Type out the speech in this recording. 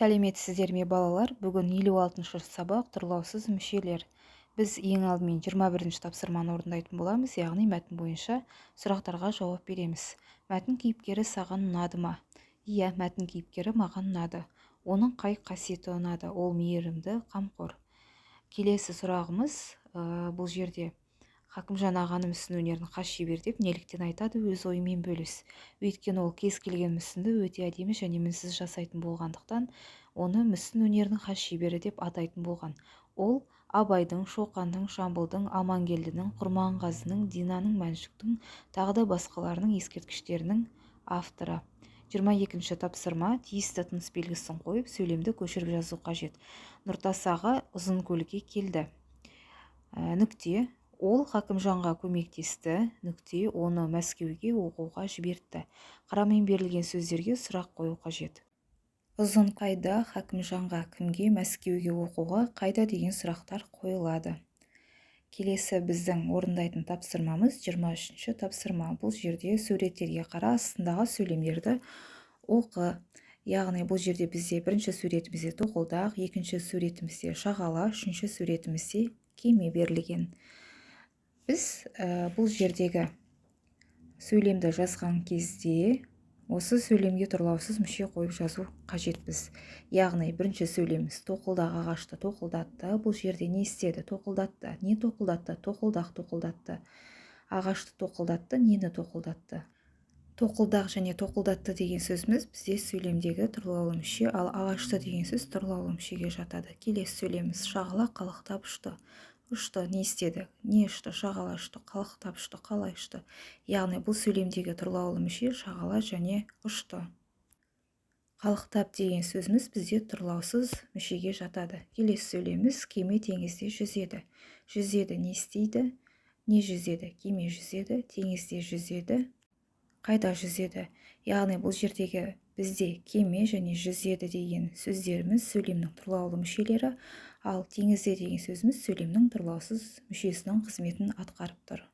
Сәлеметсіздер ме балалар? Бүгін 56-шы сабақ тұрлаусыз мүшелер. Біз ең алдымен 21-ші тапсырманы орындайтын боламыз, яғни мәтін бойынша сұрақтарға жауап береміз. Мәтін кейіпкері саған ұнады ма? Иә, мәтін кейіпкері маған ұнады. Оның қай қасиеті ұнады? Ол мейірімді, қамқор. Келесі сұрағымыз бұл жерде Хакімжан ағаны мүсін өнерін хас шебер деп неліктен айтады? Өз ойымен бөліс. Өйткені ол кез келген мүсінді өте әдемі және мінсіз жасайтын болғандықтан, оны мүсін өнерінің хас шебері деп атайтын болған. Ол Абайдың, Шоқанның, Жамбылдың, Амангелдінің, Құрманғазының, Динаның, Мәншүктің, тағы да басқаларының ескерткіштерінің авторы. 22-ші тапсырма: тиісті тыныс белгісін қойып, сөйлемді көшіріп жазу қажет. Нұртас аға Ұзынкөлге келді. Нүкте. Ол Хакімжанға көмектесті. Нүкте. Оны Мәскеуге оқуға жібертті. Қарамен берілген сөздерге сұрақ қою қажет. Ұзын қайда, Хакімжанға, кімге, Мәскеуге оқуға, қайда деген сұрақтар қойылады. Келесі біздің орындайтын тапсырмамыз 23-ші тапсырма. Бұл жерде суреттерге қара, астындағы сөйлемдерді оқы. Яғни бұл жерде бізде бірінші суретімізде тоқылдақ, екінші суретімізде шағала, үшінші суретімізде кеме берілген. Біз бұл жердегі сөйлемді жазған кезде осы сөйлемге тұрлаусыз мүше қойып жазу қажетпіз. Яғни бірінші сөйлеміміз тоқылдақ ағашты тоқылдатты. Бұл жерде не істеді? Тоқылдатты. Не тоқылдатты? Тоқылдақ тоқылдатты. Ағашты тоқылдатты. Нені тоқылдатты? Тоқылдақ және тоқылдатты деген сөзіміз бізде сөйлемдегі тұрлаулы мүше, ал ағашты деген сөз тұрлаулы мүшеге жатады. Келесі сөйлеміміз шағала қалықтап ұшты. Ұшты, не істеді? Не ұшты? Шағала ұшты. Қалықтап ұшты. Қалай ұшты? Яғни бұл сөйлемдегі тұрлаулы мүше шағала және ұшты. Қалықтап деген сөзіміз бізде тұрлаусыз мүшеге жатады. Келесі сөйлеміміз кеме теңізде жүзеді. Жүзеді, не істейді? Не жүзеді? Кеме жүзеді, теңізде жүзеді. Қайда жүзеді? Яғни бұл жердегі бізде кеме және жүзеді деген сөздеріміз сөйлемнің тұрлаулы мүшелері, ал теңізде деген сөзіміз сөйлемнің тұрлаусыз мүшесінің қызметін атқарып тұр.